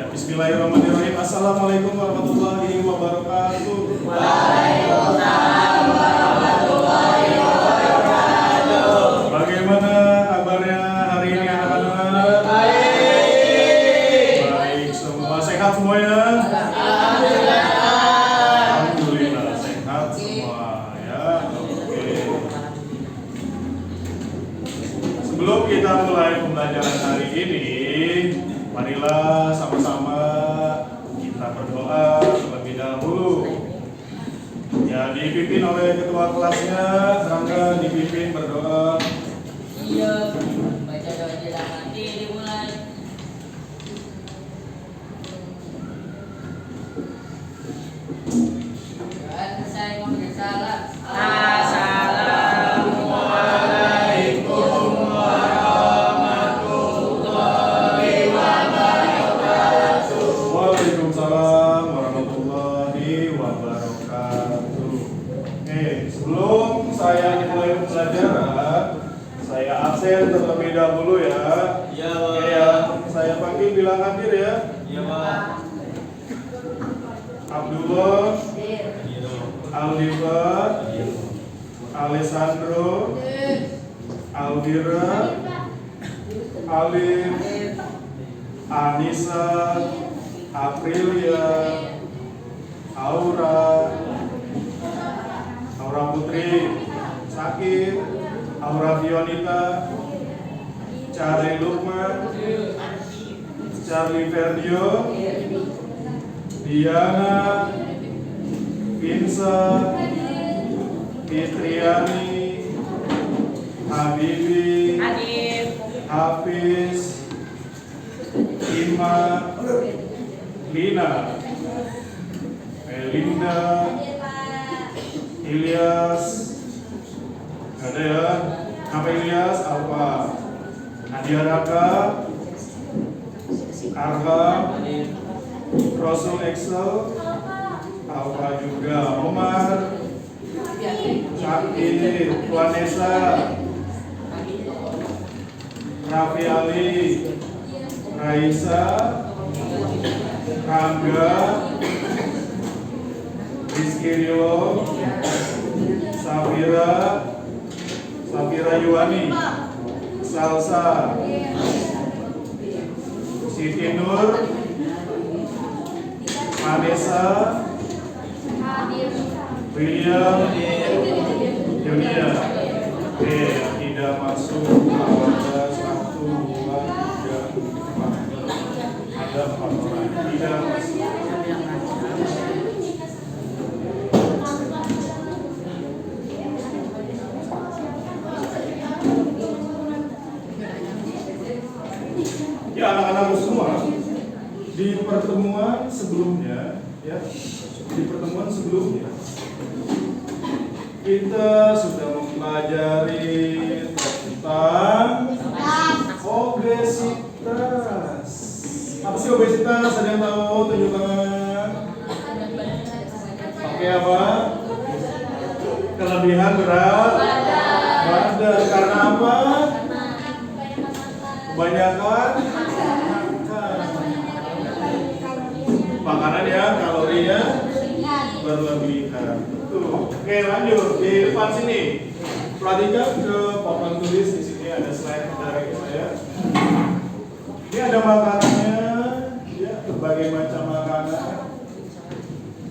Ya, bismillahirrahmanirrahim. Assalamualaikum warahmatullahi wabarakatuh. Waalaikumsalam warahmatullahi wabarakatuh. Bagaimana kabarnya hari ini anak-anak? Baik. Baik, semua sehat semuanya? Alhamdulillah. Alhamdulillah sehat semua ya. Oke. Sebelum kita mulai pembelajaran hari ini, marilah sama-sama kita berdoa terlebih dahulu. Ya, dipimpin oleh ketua kelasnya, Rangga dipimpin berdoa. Iya, baca doa jelas nanti dimulai. Dan saya mau salam. Assalamualaikum warahmatullahi wabarakatuh. Waalaikumsalam warahmatullahi wabarakatuh. Oke, sebelum saya mulai pembelajaran, saya absen terlebih dahulu ya. Iya, Oke ya, saya panggil bilang hadir ya. Iya, Pak. Abdullah, Iya, Aldivar, Alessandro, Alvira, Alif, Anissa, Aprilia, Aura Putri, Sakit, Aura Fionita, Charlie Lukman, Charlie Verdio, Diana, Vincent, Fitriani, Habibi, Hafiz, Ima, Lina, Melinda, Ilyas, ada ya? Apa Ilyas? Alfa, Nadia Raka, Arham, Rasul Excel, Alfa juga, Omar, Syakir, Vanessa, Raffi Ali, Raisa, Rangga, Rizky Rio, Safira Yuwani, Salsa, Siti Nur, Vanessa, William, Junia. Oke, tidak masuk. Ada 1, 2, 3, 4. Ada 4 orang tidak masuk. Ya, anak-anakku semua, di pertemuan sebelumnya kita sudah mempelajari tentang obesitas. Apa sih obesitas? Ada yang tahu? Tunjuk tangan. Oke, apa? Kelebihan berat badan. Karena apa? Kebanyakan makanan ya, kalorinya berlebihan. Betul. Oke, lanjut di depan sini. Perhatikan ke papan tulis di sini ada slide dari saya. Ini ada makanannya, ya, berbagai macam makanan.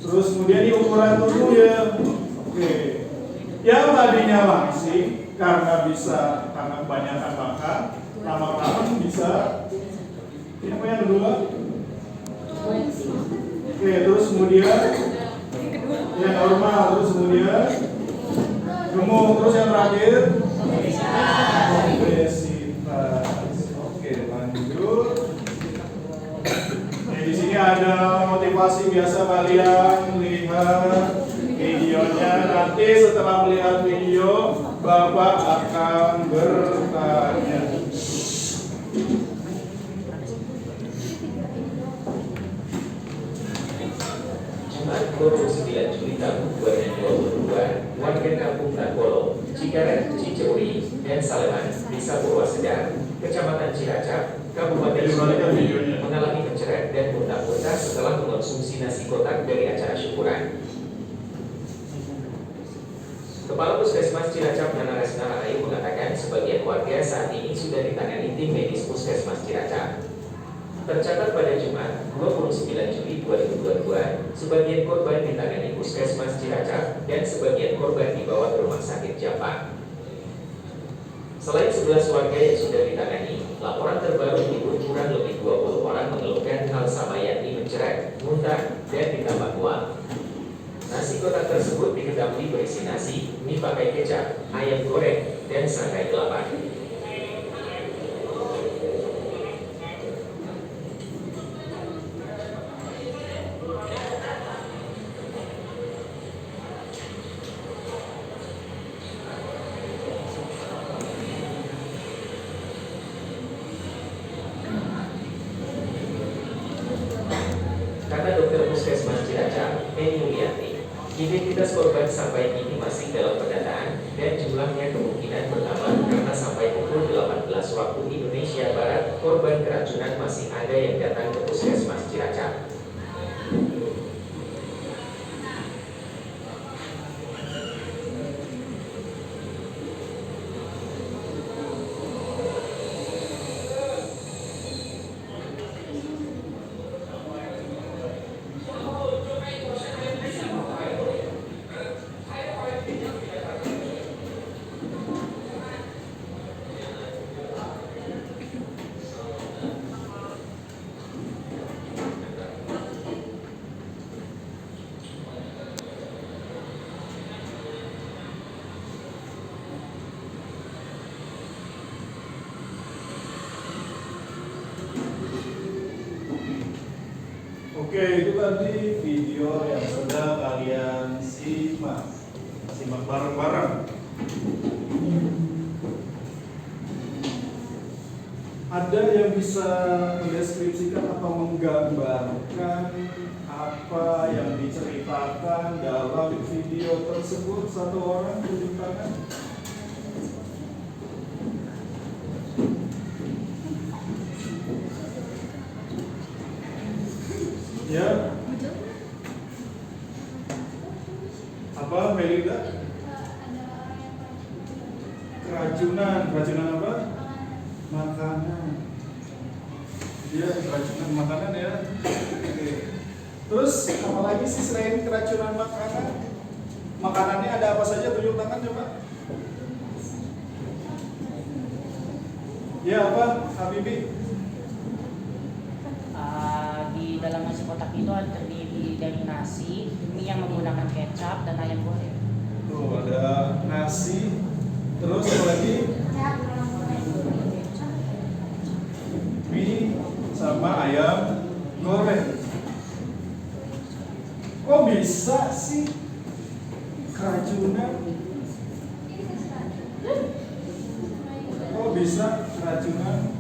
Terus kemudian ini ukuran tubuh ya. Oke. Yang tadinya langsing karena kebanyakan makan, lama-lama bisa. Ini apa yang kedua? Oke, terus kemudian yang normal, terus kemudian gemuk, terus yang terakhir obesitas. Oke, lanjut. Di sini ada motivasi biasa kalian lihat videonya. Nanti setelah melihat video, Bapak akan bertanya. Jumat 29 Juli tahun 2022, warga kampung Nakolo, Cikaret, Ciceuri, dan Saleman, Desa Purwasedar, Kecamatan Cilacap, Kabupaten Sukabumi mengalami penceret dan Puskesmas Cilacap Nanaresna Rahayu mengatakan sebagian warga saat ini sudah ditangani tim medis Puskesmas Cilacap. Tercatat pada Jumat 29 Juli 2022, sebagian korban ditangani Puskesmas Cilacap dan sebagian korban dibawa ke Rumah Sakit Jampang. Selain 11 warga yang sudah ditangani, laporan terbaru menyebut kurang lebih 20 orang mengeluhkan hal sama yakni mencerek, muntah, dan ditambah mual. Nasi kotak tersebut diketahui berisi nasi, mie pakai kecap, ayam goreng, dan sangkai kelapa. Kata dokter Puskesmas Cilacap, Eni Yulianti, identitas korban sampai kini masih dalam pendataan dan jumlahnya kemungkinan bertambah karena sampai pukul 18 waktu Indonesia Barat, korban keracunan masih ada yang datang ke Puskesmas Cilacap. Oke, itu tadi video yang sudah kalian simak bareng-bareng. Ada yang bisa mendeskripsikan atau menggambarkan apa yang diceritakan dalam video tersebut? Satu orang tunjuk tangan. Ya. Apa, Melida? Keracunan apa? Makanan. Dia keracunan makanan ya. Oke. Terus apa lagi sih selain keracunan makanan? Makanannya ada apa saja? Tunjuk tangan coba. Ya apa, Habibi? Di dalam nasi kotak itu ada terdiri dari nasi, mie yang menggunakan kecap, dan ayam goreng. Tuh ada nasi, terus apa lagi? Mie sama ayam goreng. Kok bisa sih keracunan? Kok bisa keracunan?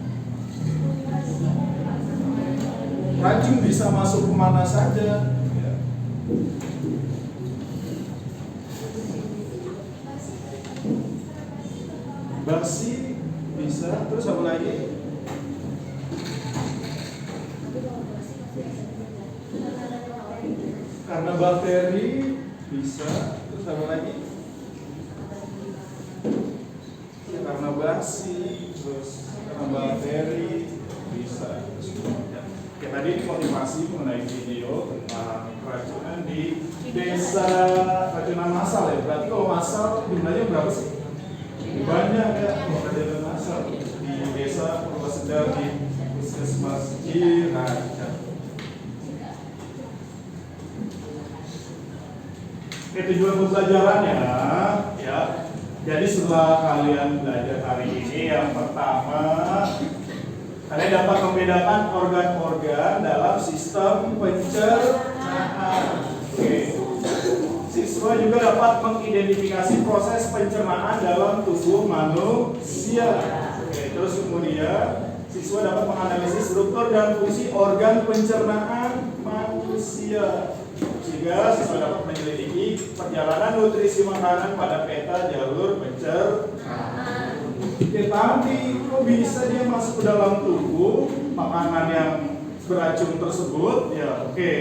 Racun bisa masuk kemana saja. Ya. Basi bisa, terus apa lagi? Karena bakteri bisa, terus apa lagi? Ya, karena basi, terus karena bakteri bisa. Ya, tadi motivasi mengenai video tentang keracunan di desa, keracunan massal ya. Berarti kalau massal jumlahnya berapa sih? Banyak ya keracunan massal di desa Purwosedar di Puskesmas Cilacap. Oke, tujuan pembelajarannya ya. Jadi setelah kalian belajar hari ini, yang pertama kalian dapat membedakan organ-organ dalam sistem pencernaan. Oke. Siswa juga dapat mengidentifikasi proses pencernaan dalam tubuh manusia. Oke. Terus kemudian siswa dapat menganalisis struktur dan fungsi organ pencernaan manusia. Sehingga siswa dapat menyelidiki perjalanan nutrisi makanan pada peta jalur pencernaan. Ya tadi, kok bisa dia masuk ke dalam tubuh makanan yang beracun tersebut? Ya oke.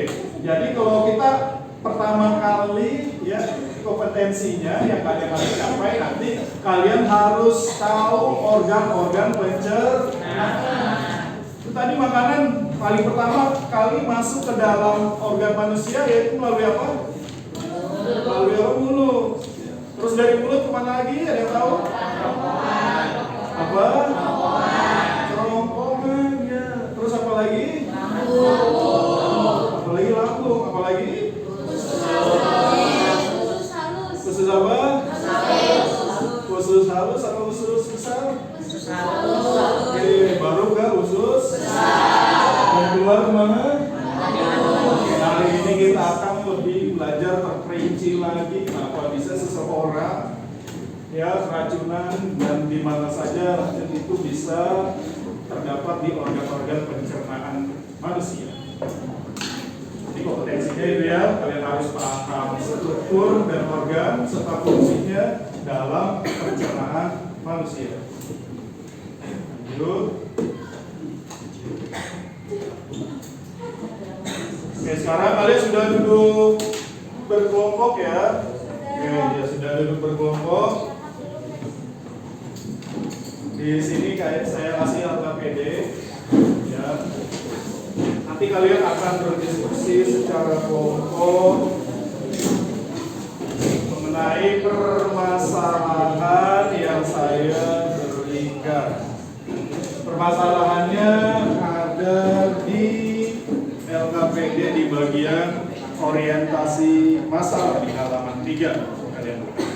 Jadi kalau kita pertama kali ya kompetensinya yang kalian harus capai nanti kalian harus tahu organ-organ pencernaan. Itu tadi makanan paling pertama kali masuk ke dalam organ manusia yaitu melalui apa? Melalui mulut. Terus dari mulut kemana lagi? Ada yang tahu? Apa? Kerongkongan ya. Terus apa lagi? Apa lagi lambung? Apa lagi? Usus apa? Usus halus atau usus besar? Oke, baru ke usus dan keluar kemana? Hari ini kita akan lebih belajar terperinci lagi kenapa bisa seseorang ya keracunan dan di mana saja racun itu bisa terdapat di organ-organ pencernaan manusia. Jadi kompetensinya itu ya, kalian harus paham struktur dan organ serta fungsinya dalam pencernaan manusia. Lanjut. Oke, sekarang kalian sudah duduk berkelompok ya. Oke, ya sudah duduk berkelompok. Di sini kayak saya kasih LKPD ya. Nanti kalian akan berdiskusi secara kelompok mengenai permasalahan yang saya berikan. Permasalahannya ada di LKPD di bagian orientasi masalah di halaman 3. Kalian buka.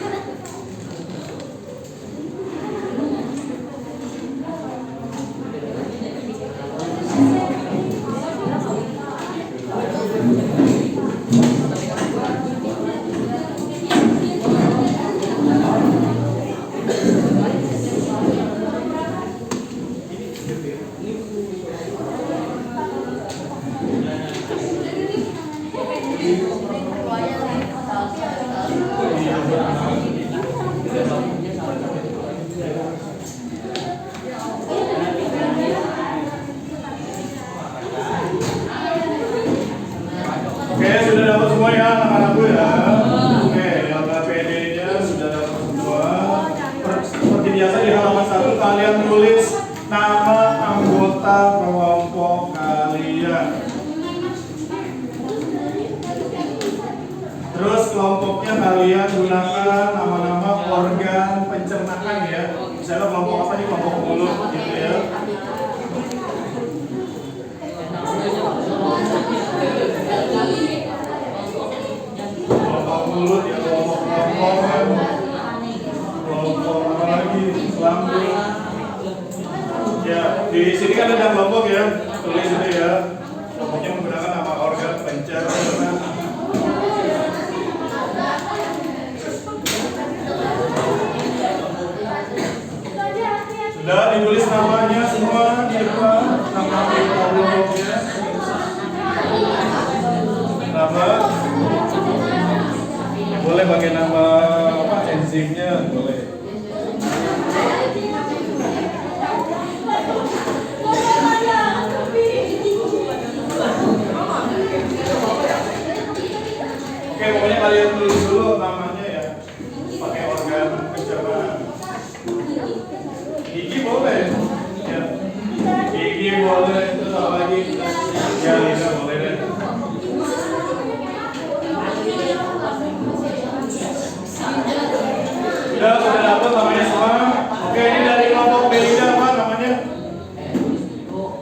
Oke, sudah dapat semua ya anak-anakku ya. Oke, LKPD-nya sudah dapat semua. Seperti biasa di halaman 1 kalian tulis nama anggota kelompok kalian. Terus kelompoknya kalian gunakan nama-nama organ pencernaan ya. Misalnya kelompok apa nih? Kelompok mulut gitu ya. Kelompok mulut ya, kelompok kerongkongan, kelompok apa lagi? Lambung. Ya, di sini kan ada kelompok ya. Tulis itu ya. Kelompoknya menggunakan nama organ pencernaan. Sudah ditulis namanya semua di depan, nama kelompoknya. Nama boleh pakai nama apa enzimnya boleh. Oke, pokoknya kalian tulis dulu namanya ya, pakai organ pencernaan. Gigi boleh, ya. Gigi boleh, terus apa lagi? Ya, lidah boleh deh. Sudah dapat namanya semua. Oke, ini dari kelompok Belida apa namanya?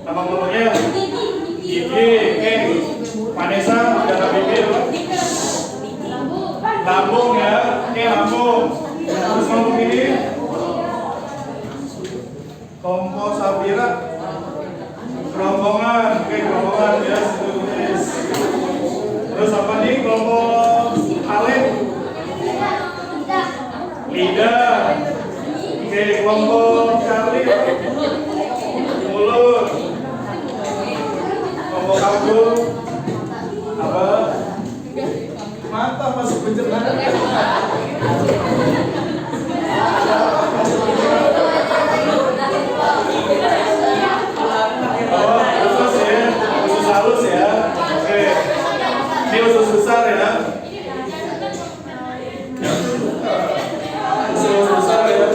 Nama kelompoknya? Gigi. Oke, Vanessa, darah bibir. Lambung ya. Oke, lambung. Terus kelompok ini? Kelompok Safira. Kerongkongan. Oke, kerongkongan ya. Terus apa nih kelompok Alek? Lidah. Oke, kelompok Charlie. Mulut. Kelompok aku apa? Mata masuk pencernaan. Oh, usus ya, usus halus ya. Oke, ini usus besar ya. Besar ya.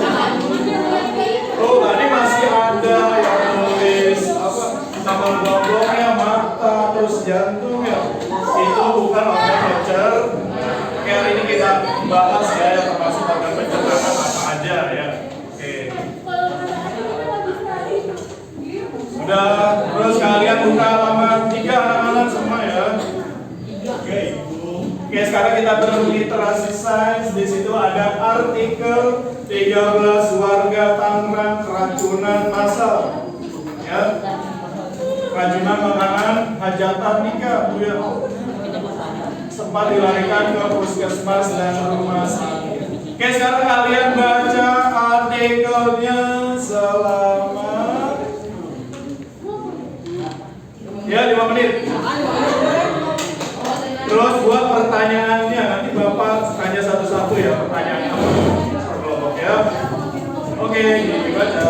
Oh, tadi masih ada yang nulis apa? Nama bonggongnya, mata, terus jantung ya. Itu bukan organ voucher. Oke, hari ini kita bahas ya yang termasuk organ pencernaan apa aja ya. Oke. Sudah, terus kalian buka halaman 3 anak-anak semua ya. Oke. Oke, sekarang kita berliterasi sains. Di situ ada artikel 13 warga Tangerang keracunan massal. Ya. Keracunan makanan hajatan nikah, Bu ya. Sempat dilarikan ke puskesmas dan rumah sakit. Oke, sekarang kalian baca artikelnya selama ya 5 menit. Terus buat pertanyaannya, nanti Bapak tanya satu-satu ya pertanyaannya apa per kelompok ya. Oke, dibaca.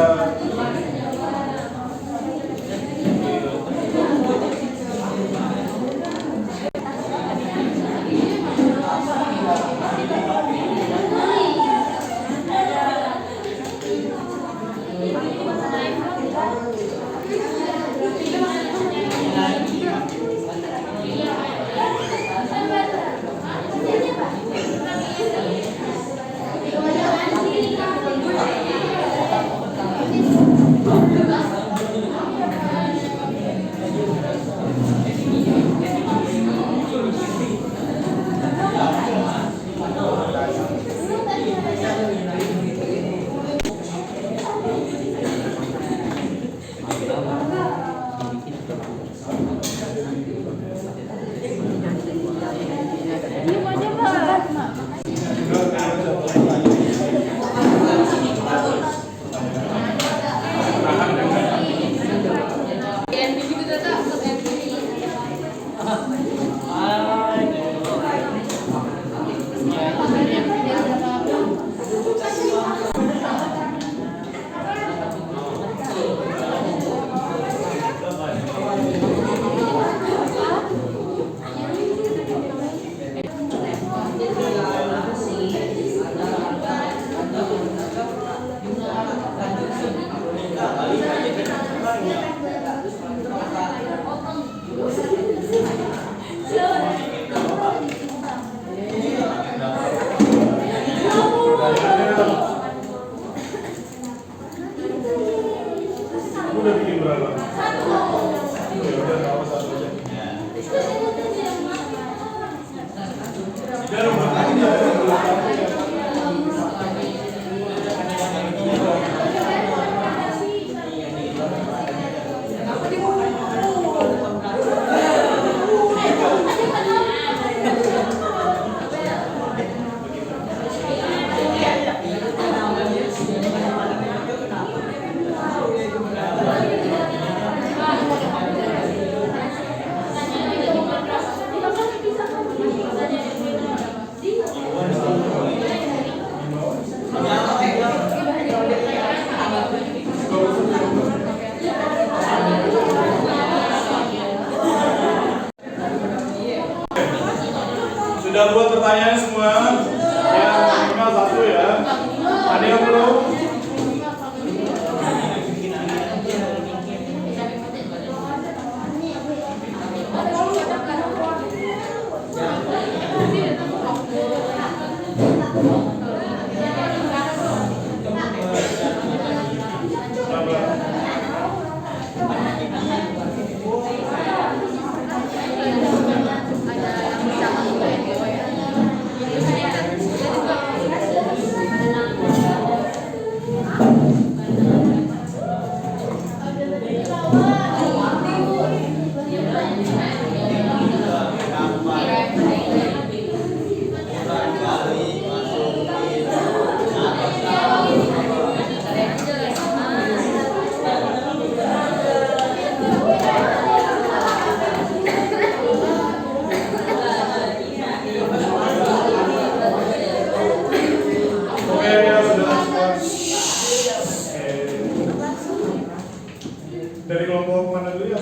Udah bikin berapa? Ya udah nggak apa satu aja. Dan rumah aja. Sudah buat pertanyaan semua? Ya, minimal satu ya. Ada yang belum? Dari kelompok mana dulu ya?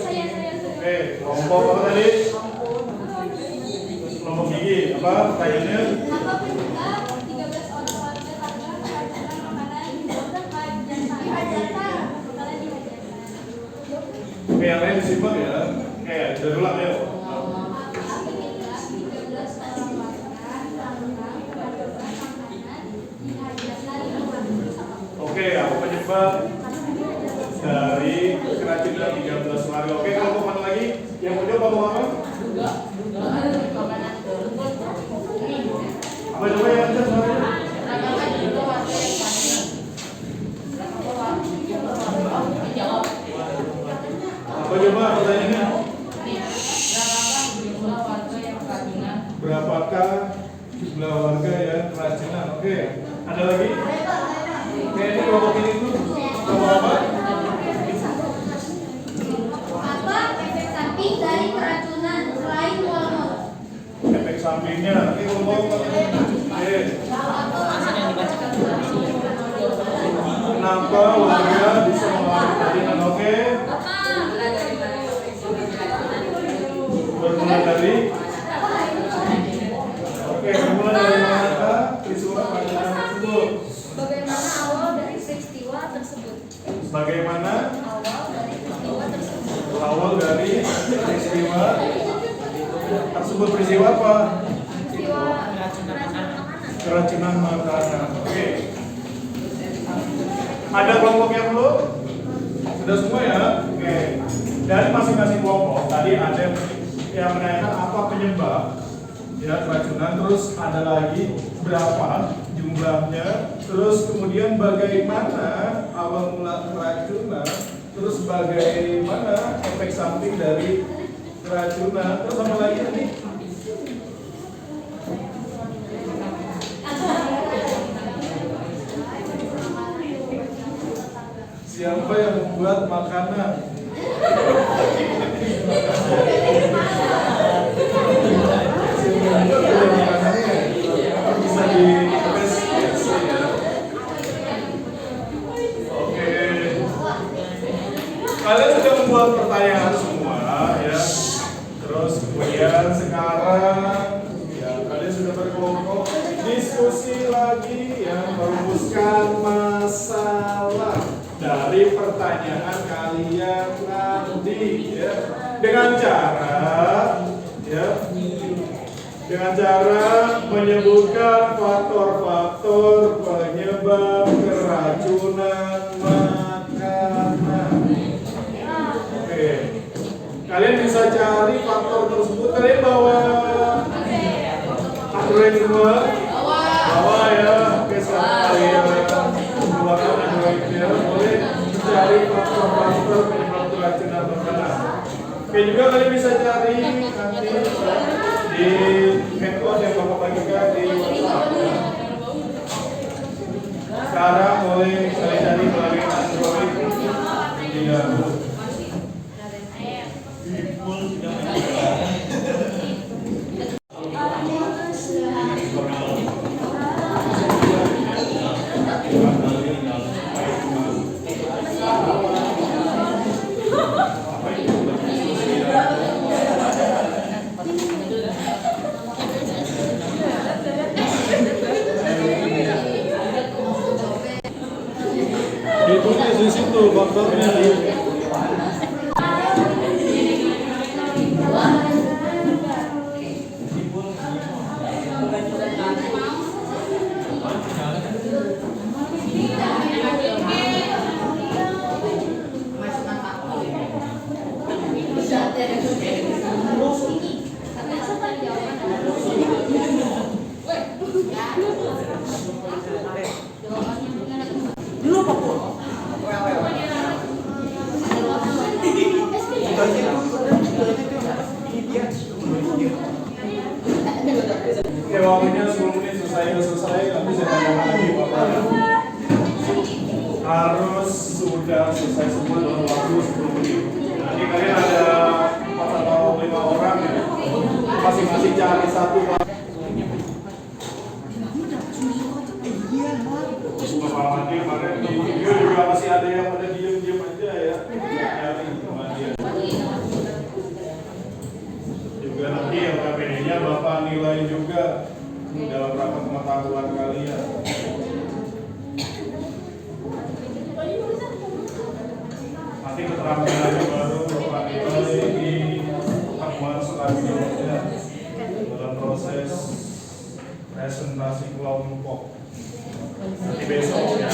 Kelompok apa tadi? Kelompok gigi lagi apa pertanyaannya? Apa penyebab 13 orang warga Tangerang keracunan makanan hajatan? Makanan di hajatan. Oke, yang lain disimak ya. Oke, dari ulang ya. Apa penyebab 13 orang warga Tangerang keracunan makanan di hajatan? Oke, apa penyebab dari keracunan 13 warga? Oke, kelompok mana lagi? Yang punya kelompok apa? Apa coba yang ada suaranya? Apa coba pertanyaannya? Berapakah jumlah warga yang keracunan? Oke, ada lagi? Oke, ini kelompok ini tuh kelompok apa? Apa efek samping dari keracunan selain mual-mual? Efek sampingnya. Oke, kelompok apa? Oke. Kenapa warga bisa mengalami keracunan? Oke, bermula dari. Oke, bermula dari mana peristiwa keracunan tersebut? Bagaimana awal dari peristiwa tersebut? Bagaimana Awal dari peristiwa tersebut. awal dari peristiwa tersebut? Peristiwa apa? Peristiwa Keracunan makanan. Oke. Ada kelompok yang belum? Sudah semua ya? Oke. Dari masing-masing kelompok tadi ada yang menanyakan apa penyebab ya keracunan, terus ada lagi berapa jumlahnya, terus kemudian bagaimana awal mula keracunan, terus bagaimana efek samping dari keracunan, terus apa lagi tadi? Siapa yang membuat makanan? Bisa di ya. Oke. Kalian sudah membuat pertanyaan semua ya. Terus kemudian sekarang ya kalian sudah berkelompok diskusi lagi ya, merumuskan masalah dari pertanyaan kalian nanti ya, dengan cara menyebutkan faktor-faktor penyebab keracunan makanan. Oke, kalian bisa cari faktor tersebut. Kalian bawa Android semua? Bawa ya. Oke, sekarang kalian keluarkan Androidnya. Boleh mencari faktor-faktor penyebab keracunan makanan. Oke, juga kalian bisa cari nanti di handphone yang Bapak bagikan di WhatsApp ya. Sekarang boleh kalian cari melalui Android. Iya. Ditulis di situ faktornya. Oke, waktunya 10 menit selesai, nanti saya tanyakan lagi Bapak ya. Harus sudah selesai semua dalam waktu 10 menit. Nanti kalian ada 4 atau 5 orang ya. Masing-masing cari satu Pak. Bapak Mandi kemarin di video juga masih ada yang pada diem-diem aja ya. Juga nanti yang KPD Nantinya Bapak nilai juga dalam rangka pengetahuan kalian. Nanti keterampilannya baru Bapak nilai di Akmal selanjutnya dalam proses presentasi kelompok. Nanti besok ya.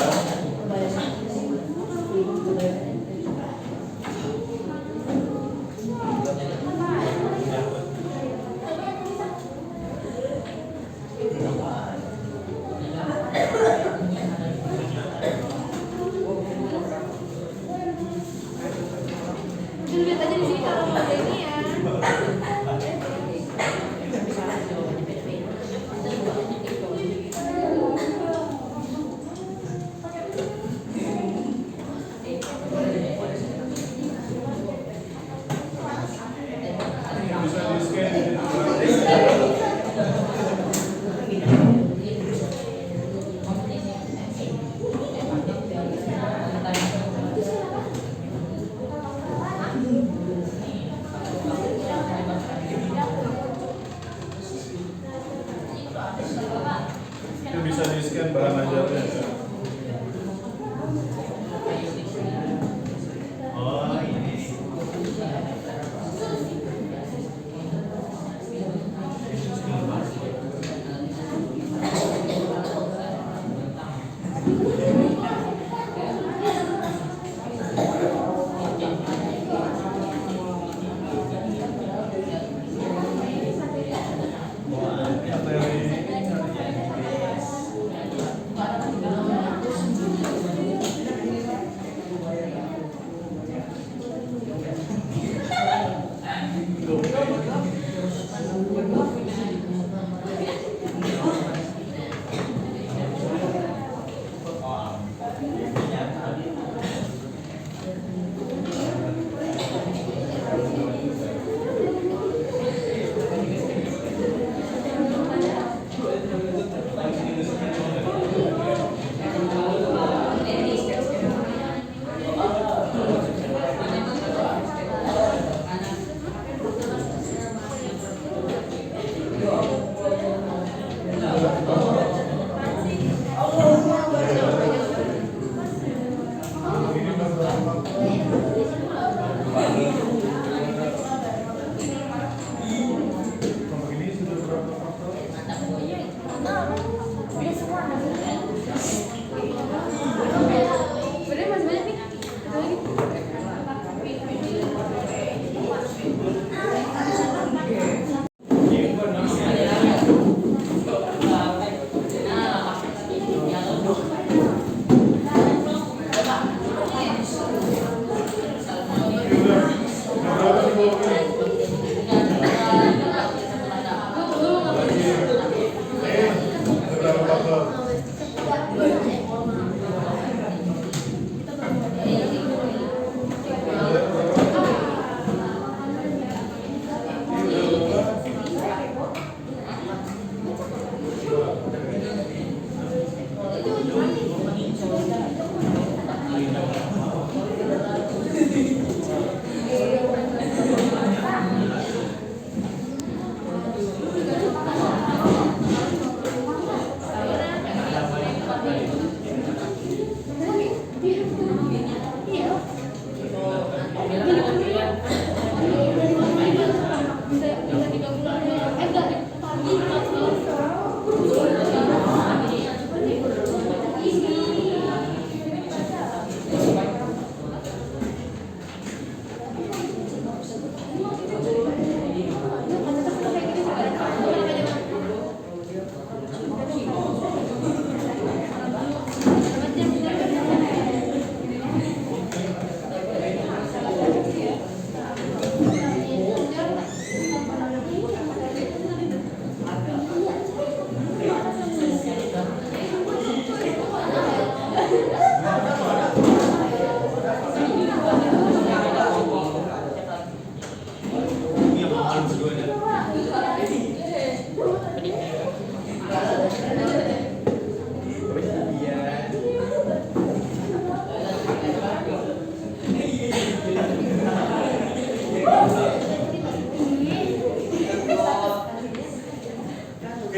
Lihat aja di sini kalau ada ini ya.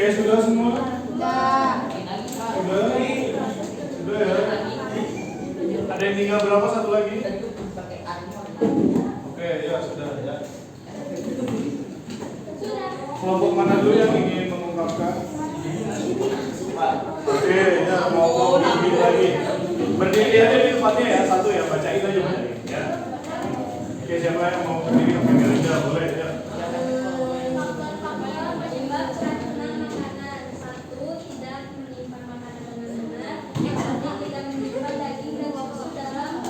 Oke, sudah semua? Sudah. Sudah ya. Ada yang tinggal berapa satu lagi? Oke, ya sudah ya. Kelompok mana dulu yang ingin mengungkapkan? Oke, ya mau berdiri lagi. Berdiri aja di tempatnya ya, satu ya, bacain aja ya. Oke, siapa yang mau berdiri ambil aja, boleh ya. Faktor-faktor penyebab keracunan makanan. 1. Tidak menyimpan makanan dengan benar. Yang kedua, tidak menyimpan daging dan susu dalam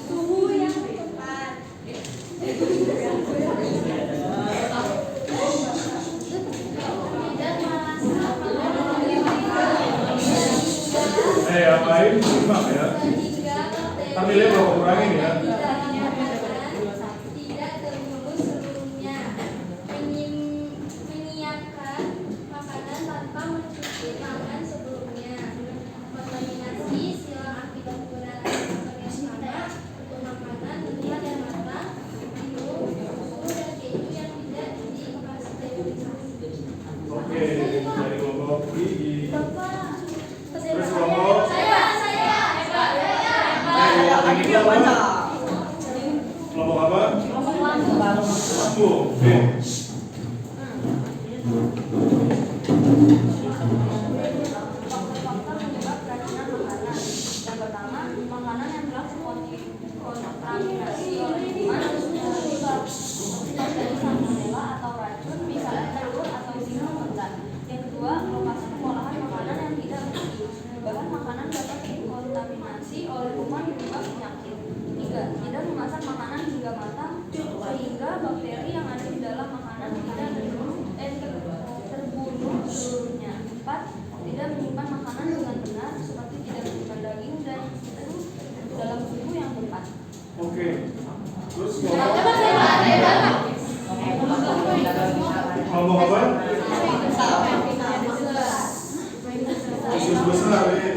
suhu yang tepat. Apain? Simak ya. Tampilnya bapak kurangin ya. Tidak terurus sebelumnya. Menyiapkan makanan tanpa mencuci tangan sebelumnya. Kontaminasi silang akibat penggunaan faktor yang sama untuk makanan minuman yang matang, minum, susu dan keju yang tidak disterilisasi. Oke, dari kelompok gigi. Terus Saya. kelompok kelompok apa? Lampu. Oke. Faktor penyebab keracunan makanan. Yang pertama, makanan yang telah terkontaminasi oleh kuman seperti dari salmonella atau racun, misalnya telur atau sirup mentah. Yang kedua, lokasi pengolahan makanan yang tidak bersih. Bahan makanan dapat terkontaminasi oleh kuman penyebab penyakit. 3. Tidak memasak makanan hingga matang sehingga bakteri yang ada di dalam makanan tidak terbunuh seluruhnya. 4. Tidak menyimpan makanan dengan benar seperti tidak menyimpan daging dan dalam suhu yang tepat. Oke. Terus kelompok apa? Usus besar ya.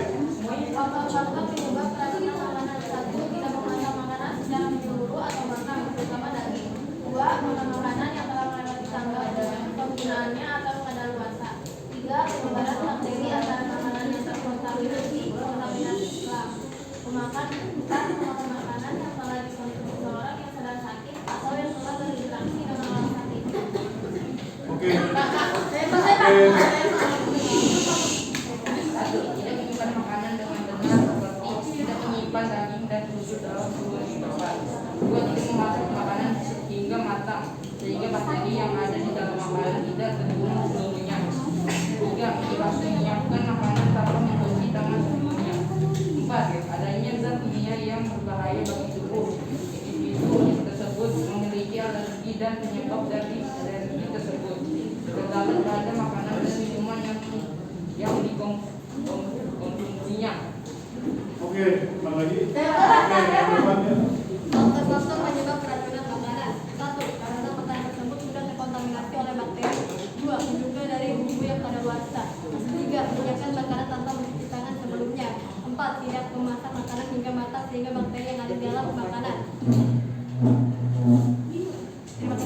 Faktor-faktor penyebab keracunan makanan. 1. Tidak memasak makanan secara menyeluruh atau makan, terutama daging. 2. Makan makanan yang telah melewati tanggal penggunaannya atau kadaluarsa. 3. Penyebaran bakteri antara makanan yang terkontaminasi setelah memakan. 4. Memakan makanan yang telah dikonsumsi seseorang yang sedang sakit atau yang telah berinteraksi dengan orang sakit. Oke. Tidak menyimpan makanan dengan benar seperti tidak menyimpan daging dan susu dalam suhu yang tepat. 2. Tidak memasak makanan hingga matang sehingga bakteri yang ada di dalam makanan tidak terbunuh seluruhnya. 3. Tidak menyiapkan makanan tanpa mencuci tangan sebelumnya. 4. Adanya zat kimia yang berbahaya bagi tubuh. Individu tersebut memiliki alergi dan penyebab dari alergi tersebut. Terdapat pada makanan dan minuman yang dikonsumsinya. Oke, apa lagi? Oke, yang depannya. Faktor-faktor penyebab keracunan makanan. 1. Karena makanan tersebut sudah terkontaminasi oleh bakteri. 2. Diduga dari bumbu yang kadaluarsa. 3. Menyiapkan makanan tanpa mencuci tangan sebelumnya. 4. Tidak memasak makanan hingga matang sehingga bakteri yang ada di dalam makanan. Terima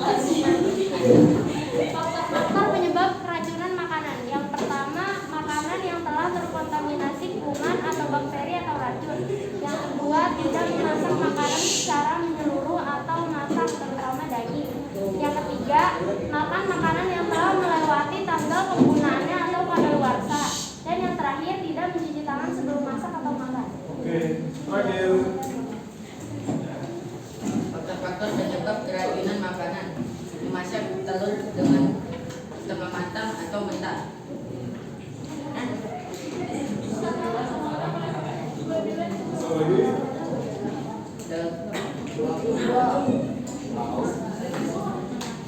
kasih. Faktor-faktor penyebab keracunan makanan. Yang pertama, makanan yang telah terkontaminasi kuman atau bakteri atau racun. Yang kedua, tidak memasak makanan secara menyeluruh atau masak, terutama daging. Yang ketiga, makan makanan yang telah melewati tanggal penggunaannya atau kadaluarsa. Dan yang terakhir, tidak mencuci tangan sebelum masak atau makan. Oke, terakhir. Faktor-faktor penyebab keracunan makanan. Memasak telur dengan setengah matang atau mentah. Satu lagi.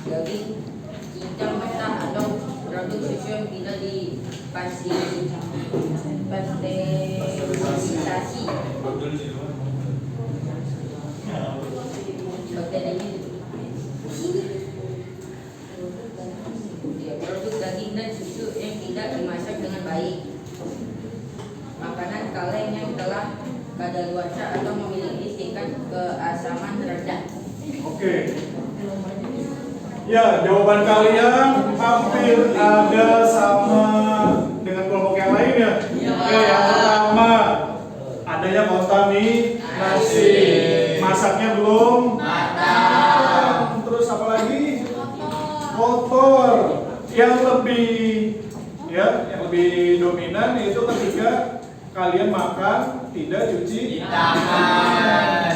Daging cincang mentah atau produk susu yang tidak dipasteurisasi. Bakteri produk daging dan susu yang tidak dimasak dengan baik. Makanan kaleng yang telah kadaluarsa atau memiliki tingkat keasaman rendah. Oke. Ya, jawaban kalian hampir ada sama dengan kelompok yang lain ya. Oke, yang pertama adanya kontaminasi. Masaknya belum matang. Terus apa lagi? Kotor. Yang lebih dominan itu ketika kalian makan tidak cuci tangan.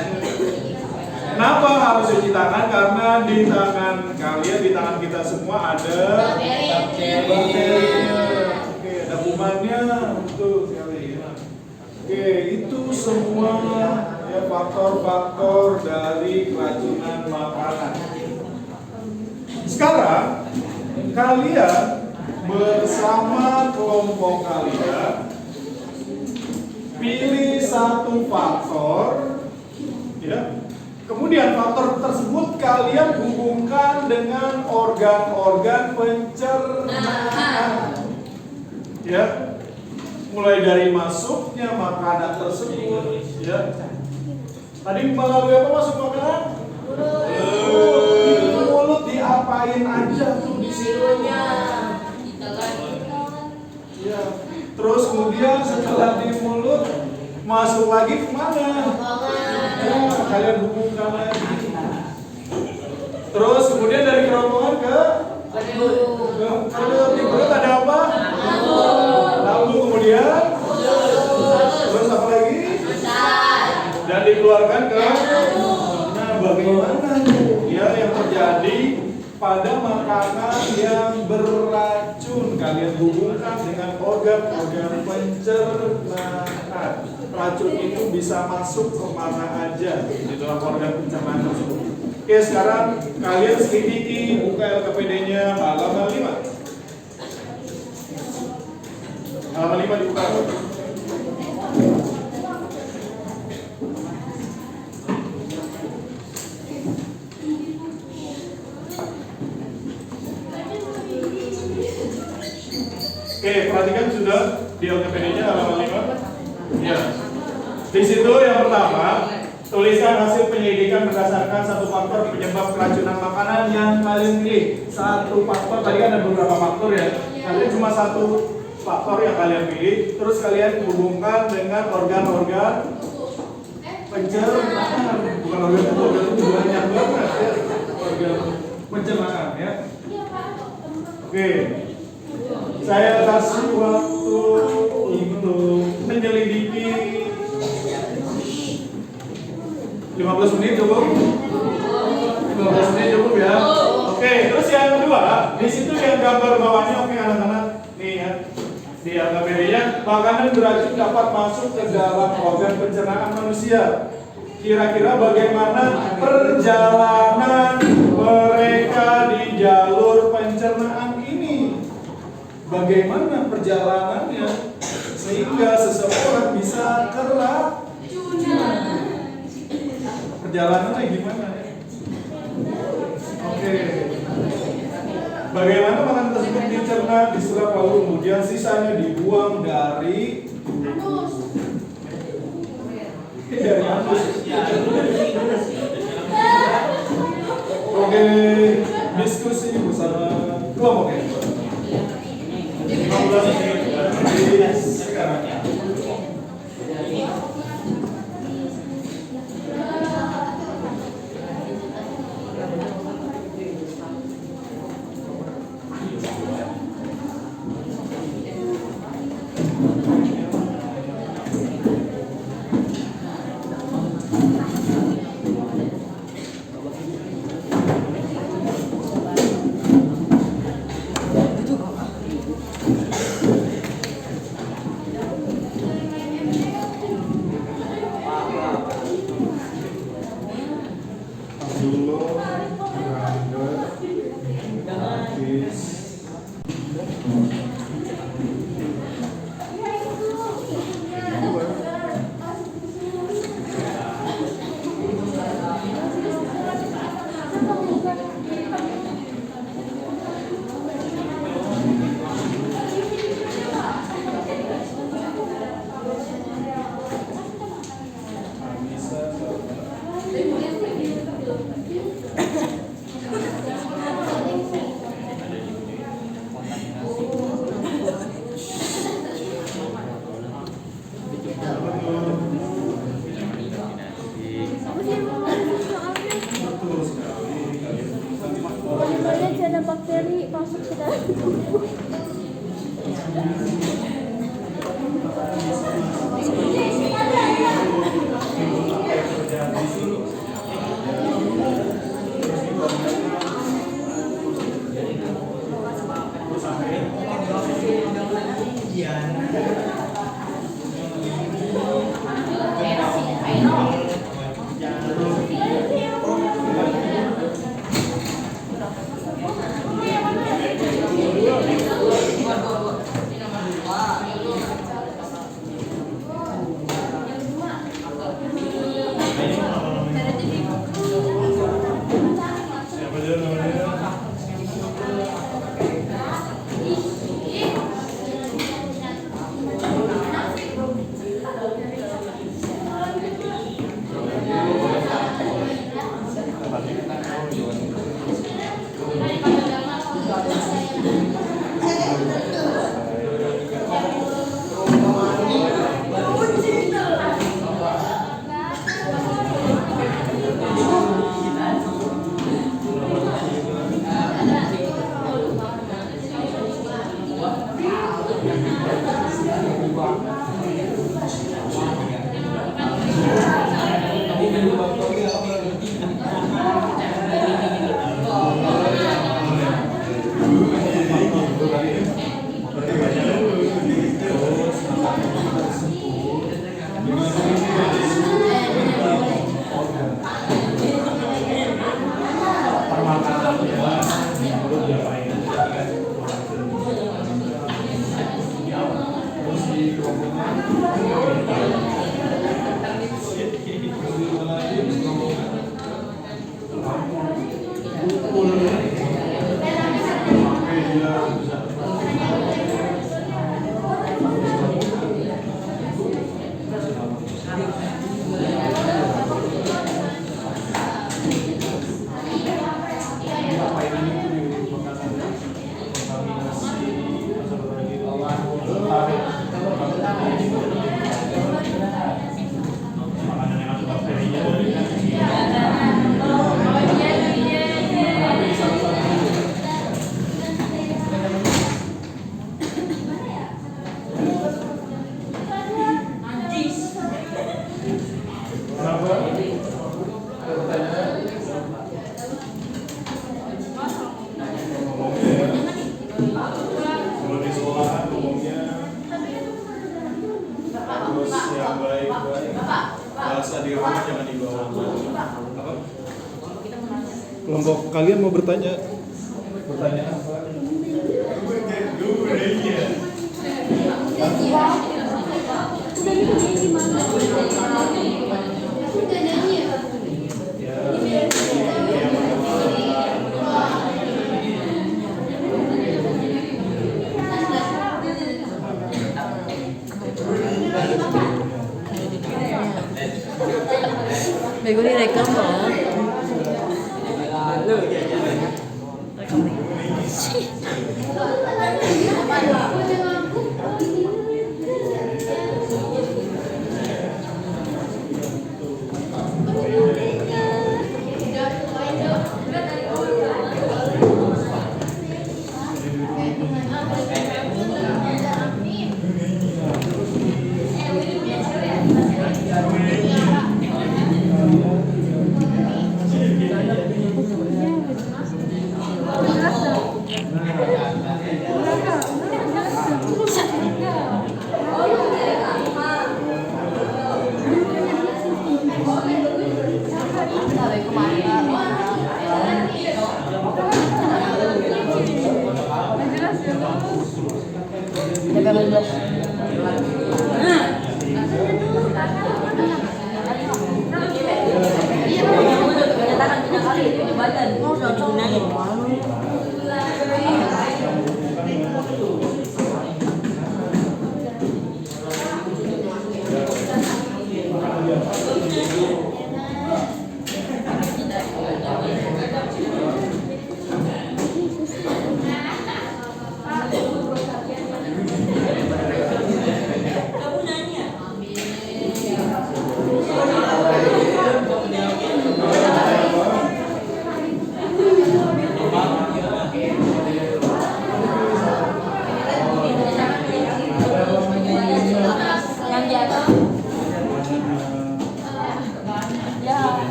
Kenapa harus cuci tangan? Karena di tangan kalian, di tangan kita semua ada bakterinya. Oke, ada kumannya, betul sekali. Oke, itu semua ya faktor-faktor dari keracunan makanan. Sekarang kalian bersama kelompok kalian pilih satu faktor, ya. Kemudian faktor tersebut kalian hubungkan dengan organ-organ pencernaan. Ya. Mulai dari masuknya makanan tersebut, ya. Tadi melalui apa masuk makanan? Di mulut diapain aja tuh di situnya? Ya. Terus kemudian setelah di mulut masuk lagi kemana? Ya, kalian hubungkan lagi. Terus kemudian dari kerongkongan ke di perut ada apa? Lambung kemudian terus apa lagi? Dan dikeluarkan ke nah bagaimana ya yang terjadi pada makanan yang beracun kalian hubungkan dengan organ-organ pencernaan. Racun itu bisa masuk kemana aja di dalam organ pencernaan tersebut. Oke, sekarang kalian selidiki buka LKPD-nya halaman 5. Halaman 5 dibuka. Oke, perhatikan sudah di LKPD-nya halaman 5. Ya. Di situ yang pertama, tuliskan hasil penyelidikan berdasarkan satu faktor penyebab keracunan makanan yang kalian pilih. Satu faktor, tadi kan ada beberapa faktor ya. Kalian cuma satu faktor yang kalian pilih, terus kalian hubungkan dengan organ-organ pencernaan. Bukan organ itu banyak banget ya. Organ pencernaan ya. Oke. Saya kasih waktu untuk menyelidiki 15 menit cukup? 15 menit cukup ya? Oke, terus yang kedua, di situ yang gambar bawahnya, oke anak-anak, nih ya, di LKPD-nya, makanan beracun dapat masuk ke dalam organ pencernaan manusia. Kira-kira bagaimana perjalanan mereka di jalur pencernaan ini? Bagaimana perjalanannya sehingga seseorang bisa keracunan? Perjalanannya gimana ya? Oke. Bagaimana makanan tersebut dicerna, diserap lalu kemudian sisanya dibuang dari anus. Oke, diskusi bersama kelompok ya. 15 menit sekarang. bakteri masuk ke dalam tubuh. Siapa dia namanya? Kalau di sekolahan umumnya terus yang baik-baik bahasa di rumah jangan dibawa. Apa? Kelompok kalian mau bertanya? Bertanya apa? Mày có đi này cơm hả?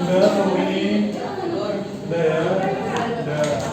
Udah, Tommy. Udah ya. Udah.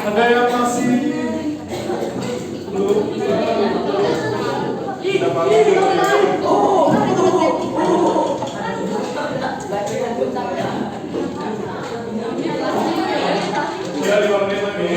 Ada yang masih belum ya 5 menit lagi.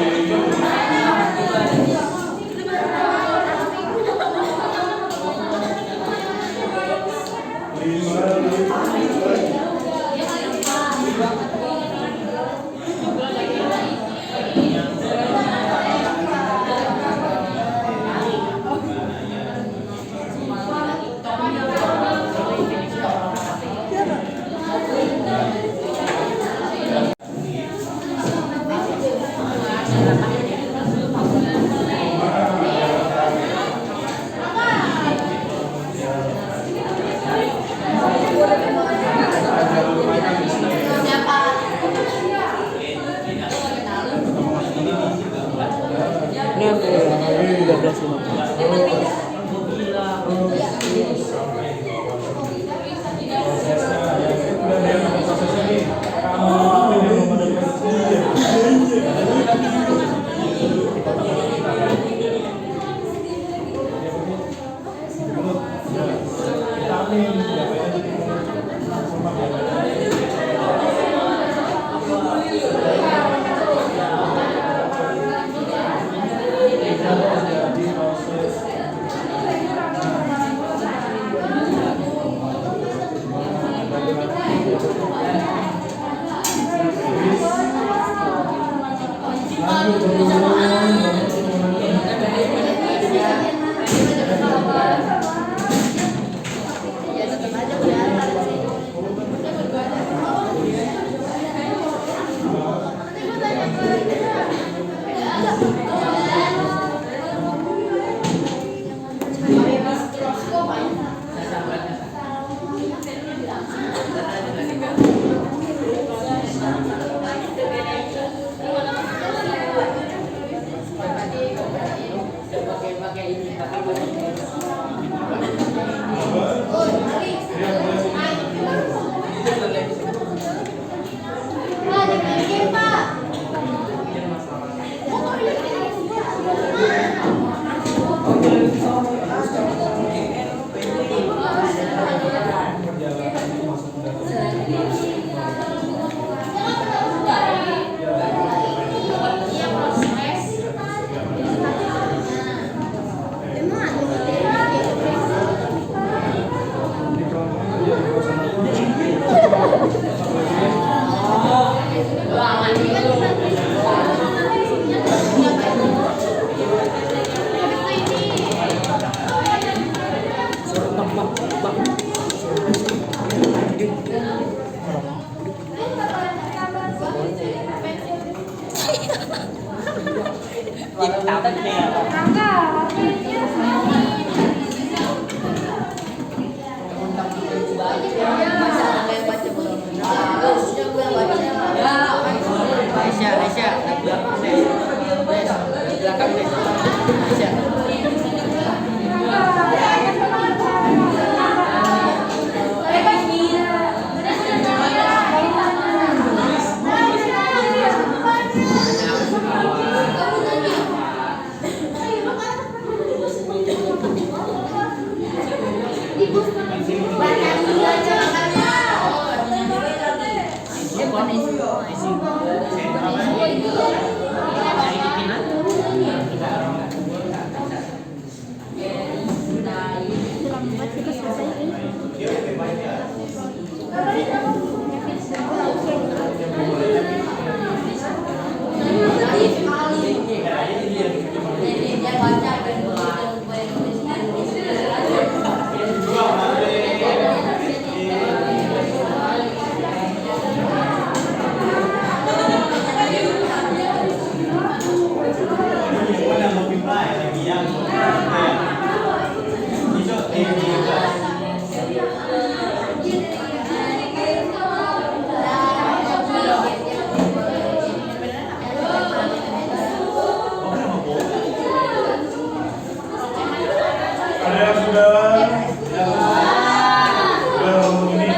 Ada yang sudah ngomong ini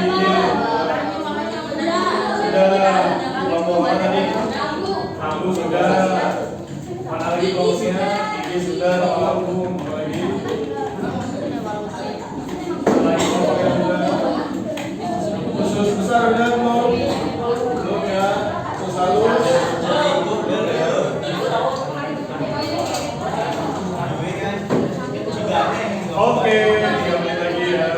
sudah ngomong apa tadi? Rambut sudah, mana lagi kelompoknya? Ini sudah ngomong apa lagi? Lagi kelompoknya sudah. Khusus besar udah belum? Belum ya. Khusus halus. Oke, 3 menit lagi ya.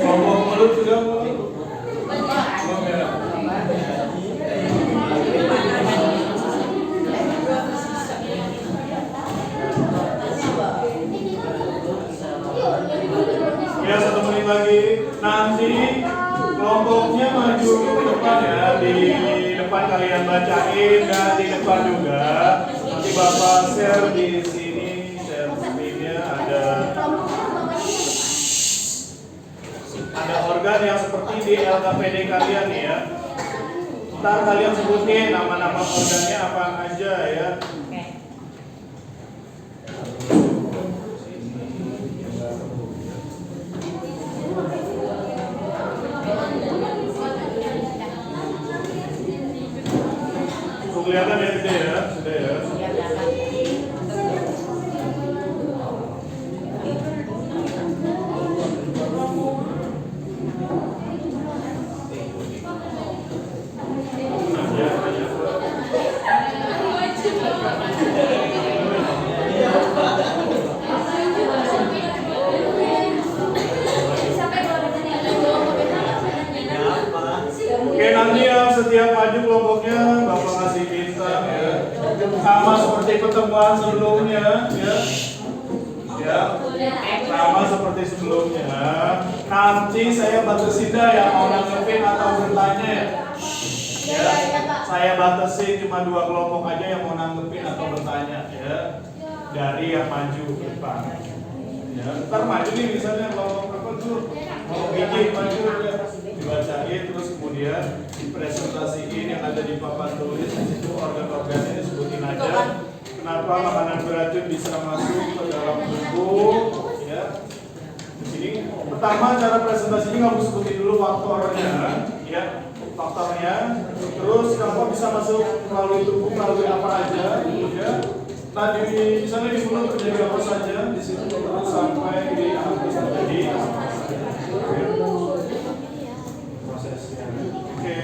Kelompok mulut sudah belum? Belum ya. Ya, 1 menit lagi. Nanti kelompoknya maju ke depan ya. Di depan kalian bacain dan di depan juga. Nanti Bapak share di sini, share screen-nya ada organ yang seperti di LKPD kalian nih ya. Ntar kalian sebutin nama-nama organnya apa aja ya. Oke. Kelihatan ya gede ya, sudah ya. Ya, belakang. Oke, nanti yang setiap maju kelompoknya Bapak kasih bintang ya. Sama seperti pertemuan sebelumnya ya. Ya. Sama seperti sebelumnya. Nanti saya batasin dah yang mau nanggepin atau bertanya ya. Ya. Saya batasi cuma 2 kelompok aja yang mau nanggepin atau bertanya ya. Dari yang maju ke depan. Ya, ntar maju nih misalnya kelompok berapa tuh? Mau bikin maju ya. Dibacain terus kemudian dipresentasiin yang ada di papan tulis di situ organ-organnya disebutin aja. Kenapa makanan beracun bisa masuk ke dalam tubuh? Ya. Di sini pertama cara presentasinya kamu sebutin dulu faktornya, ya faktornya. Terus kenapa bisa masuk melalui tubuh melalui apa aja, ya. Nah di sana di mulut terjadi apa saja di situ terus sampai di anus terjadi prosesnya. Oke.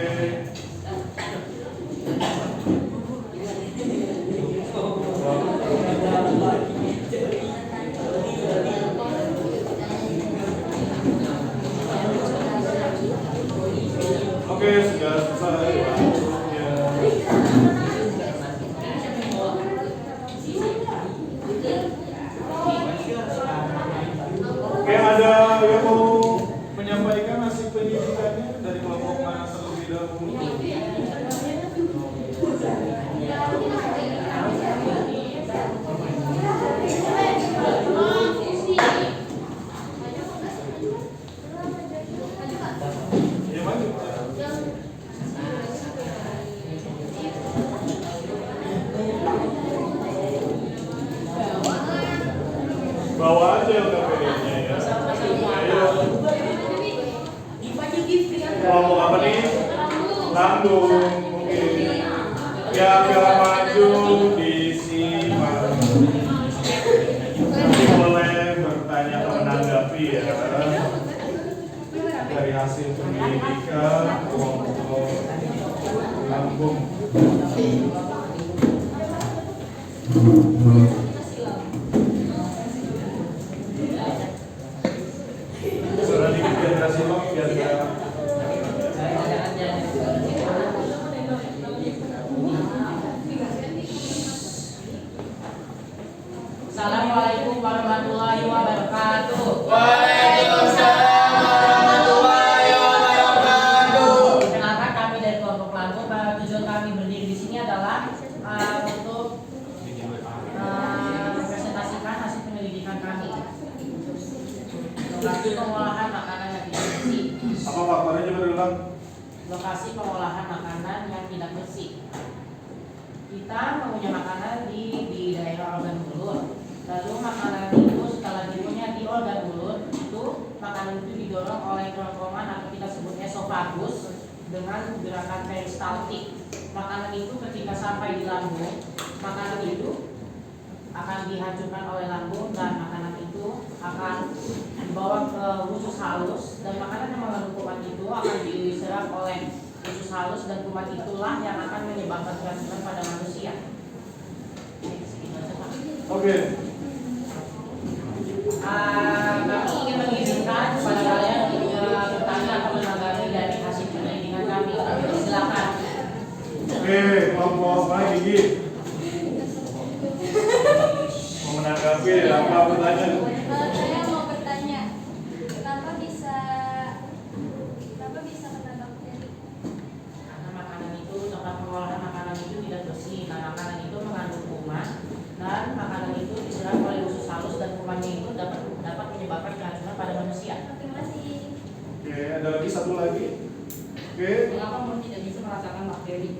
Oke, sudah selesai ya. Oke, ada yang mau menyampaikan hasil penyidikannya dari kelompok mana terlebih dahulu? Ya, maju. Bawa aja LKPD-nya ya. Ayo. Kelompok apa nih? Lambung. Oke. Yang gak maju disimak. Nanti boleh bertanya atau menanggapi ya. Dari hasil penyelidikan kelompok lambung. Sudah dikit generasi lo biar gak. Assalamualaikum warahmatullahi wabarakatuh. Waalaikumsalam warahmatullahi wabarakatuh. Kenapa kami dari kelompok Lambung, tujuan kami berdiri di sini adalah untuk mempresentasikan hasil penyelidikan kami. Lokasi pengolahan makanan yang tidak bersih. Apa faktornya coba diulang? Lokasi pengolahan makanan yang tidak bersih. Kita mempunyai makanan di daerah organ mulut. Lalu makanan itu setelah dipunya di organ mulut, itu makanan itu didorong oleh kerongkongan atau kita sebut esofagus dengan gerakan peristaltik. Makanan itu ketika sampai di lambung, makanan itu akan dihancurkan oleh lambung dan makanan itu akan dibawa ke usus halus dan makanan yang mengandung kuman itu akan diserap oleh usus halus dan kuman itulah yang akan menyebabkan keracunan pada manusia. Oke. Kami ingin mengizinkan kepada kalian bertanya atau menanggapi dari hasil penyelidikan kami. Silakan. Oke, kelompok mana Gigi? Mau menanggapi apa pertanyaan? Saya mau bertanya, kenapa bisa kena bakteri? Karena makanan itu, tempat pengolahan makanan itu tidak bersih. Nah, makanan itu mengandung kuman dan makanan itu diserap oleh usus halus dan kumannya itu dapat menyebabkan keracunan pada manusia. Terima kasih. Oke, ada lagi satu lagi. Oke, Mengapa mulut tidak bisa merasakan bakteri?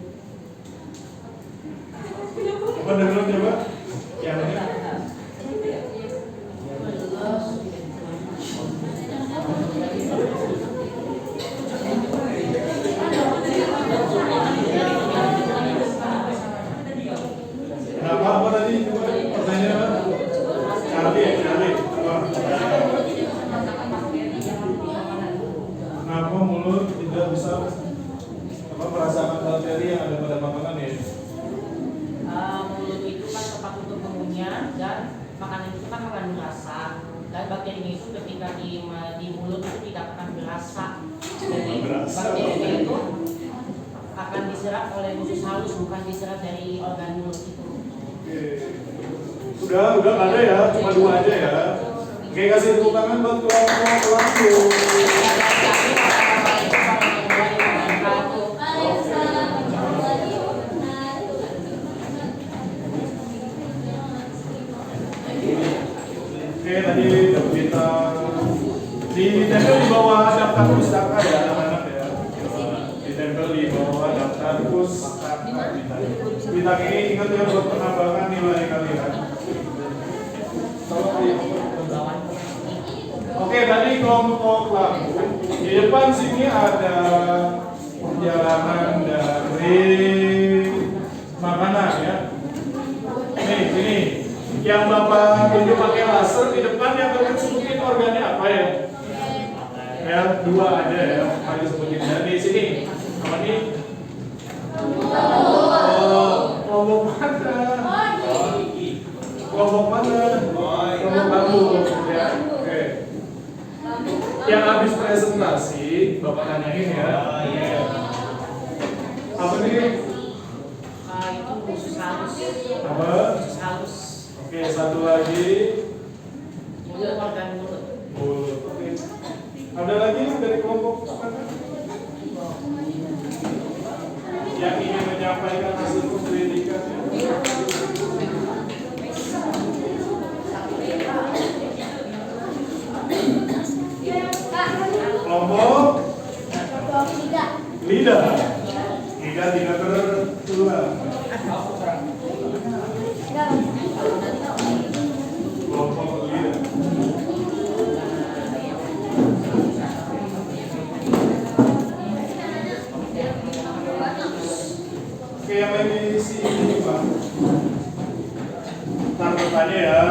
coba dengerin coba. Yang ini. Kenapa apa tadi? Coba pertanyaan apa? Charlie. Merasakan bakteri yang ada di makanan. Kenapa mulut tidak bisa merasakan bakteri yang ada pada makanan ya? Mulut itu kan tempat untuk mengunyah dan makanan itu kan mengandung rasa dan bakterinya itu ketika di mulut itu tidak akan berasa. Jadi bakterinya itu akan diserap oleh usus halus bukan diserap dari organ mulut itu. Oke. Udah nggak ada ya, cuma 2 aja ya. Oke, kasih tepuk tangan buat kelompok langsung. Waalaikumsalam warahmatullahi wabarakatuh. Oke, tadi kita ditempel di bawah daftar pustaka ya anak-anak ya. Ditempel di bawah daftar pustaka. Bintang ini ingat ya buat penambahan nilai kalian. Oke, tadi kelompok lambung. Di depan sini ada perjalanan dari makanan ya. Nih, sini. Yang Bapak tunjuk pakai laser di depan yang kalian sebutin organnya apa ya? Ya, 2 ada ya. Mari sebutin ya. Di sini. Apa nih? Kelompok mana? Kelompok mana? Kelompok lambung ya. Oke. Yang habis presentasi Bapak tanyain ya. Apa nih? Itu khusus halus. Apa? Khusus halus. Oke, satu lagi. Mulut, organ mulut. Mulut. Oke. Ada lagi dari kelompok kakak? Yang ingin menyampaikan hasil penyelidikannya? Kelompok lidah. Lidah tidak tertular. Kelompok lidah. Oke, yang lain di sini Pak. Ntar bertanya ya.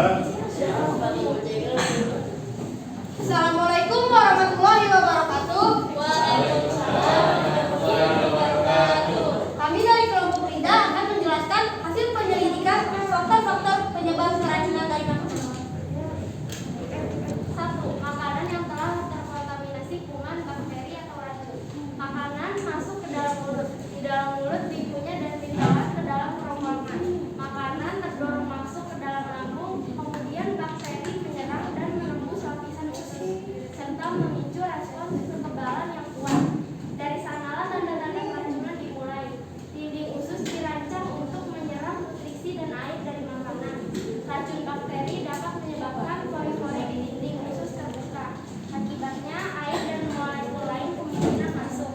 Assalamualaikum warahmatullahi wabarakatuh. Kami dari kelompok Rida akan menjelaskan hasil penyelidikan faktor-faktor penyebab keracunan dari makanan. 1. Makanan yang telah terkontaminasi kuman, bakteri atau racun. Makanan masuk ke dalam mulut. Di dalam mulut pintunya dan ditahan ke dalam kerongkongan. Makanan terdorong masuk ke dalam lambung, kemudian bakteri menyerang dan menembus lapisan usus serta memicu respons kekebalan yang kuat. Dari sanalah tanda-tanda keracunan dimulai. Dinding usus dirancang untuk menyerap nutrisi dan air dari makanan. Racun bakteri dapat menyebabkan pori-pori di dinding usus terbuka. Akibatnya air dan molekul lain kemungkinan masuk.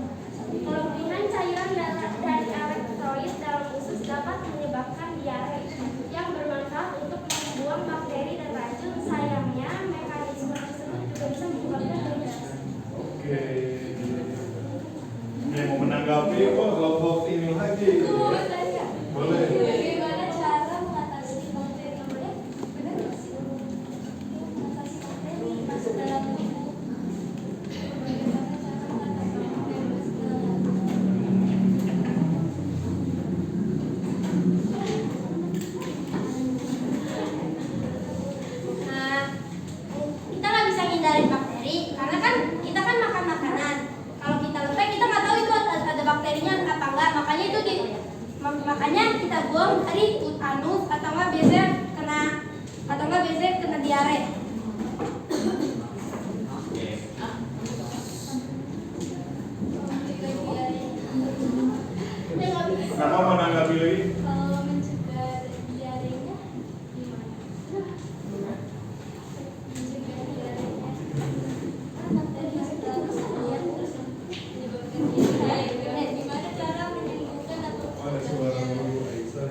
Kelebihan cairan dari elektrolit dalam usus dapat menyebabkan diare yang bermanfaat untuk membuang bakteri dan racun. Sayangnya mekanisme tersebut juga bisa menyebabkan dehidrasi. Oke. Yang mau menanggapi kok kelompok ini lagi? Boleh. Bagaimana cara mengatasi bakteri? Benar nggak sih? Mengatasi bakteri masuk dalam tubuh. Bagaimana cara mengatasi bakteri masuk dalam Nah, kita nggak bisa hindarin bakteri karena kan kita kan makan makanan. Kalau kita lepek kita nggak tahu itu ada bakterinya apa enggak. Makanya kita buang dari anus atau enggak biasanya kena diare. Kenapa menanggapi lagi? Kalau mencegah diarenya gimana? Mencegah diarenya. Kan bakteri sudah kesekian terus menyebabkan diare. Gimana cara menyembuhkan atau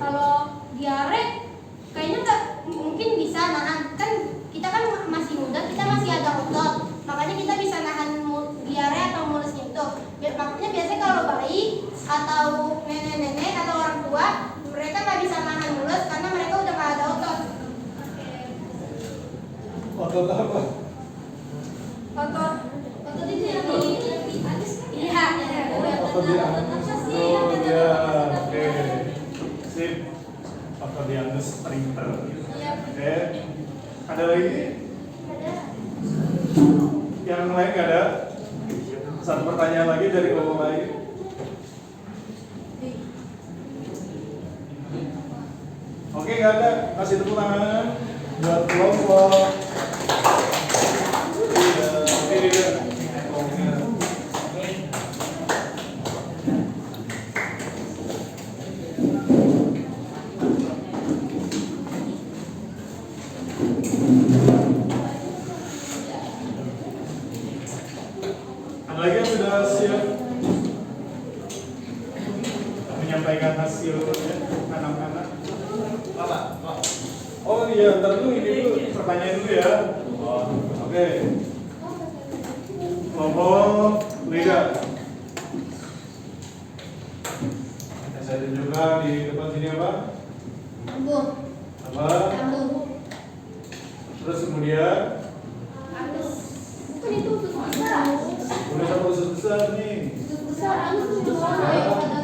kalau diare kayaknya nggak mungkin bisa nahan. Kan kita kan masih muda, kita masih ada otot. Makanya kita bisa nahan diare atau mulusnya itu. Makanya biasanya kalau bayi atau nenek-nenek atau orang tua, mereka nggak bisa nahan mulus karena mereka udah nggak ada otot. Otot apa? Otot itu yang di atas kan? Iya. Otot di anus. Oh ya, oke. Sip. Otot di anus printer. Oke. Ada lagi? Yang lain nggak ada? Satu pertanyaan lagi dari kelompok lain. Oke, nggak ada. Kasih tepuk tangan buat kelompok. Oke, Rida. Ada lagi yang sudah siap menyampaikan hasilnya anak-anak? Oh iya, ntar dulu ini dulu pertanyaan dulu ya. Oke. Kelompok lidah. Saya tunjukkan di depan sini apa? Lambung. Apa? Lambung. Terus kemudian Anus. Kan itu usus besar. udah satu usus besar nih. Usus besar, anus itu ada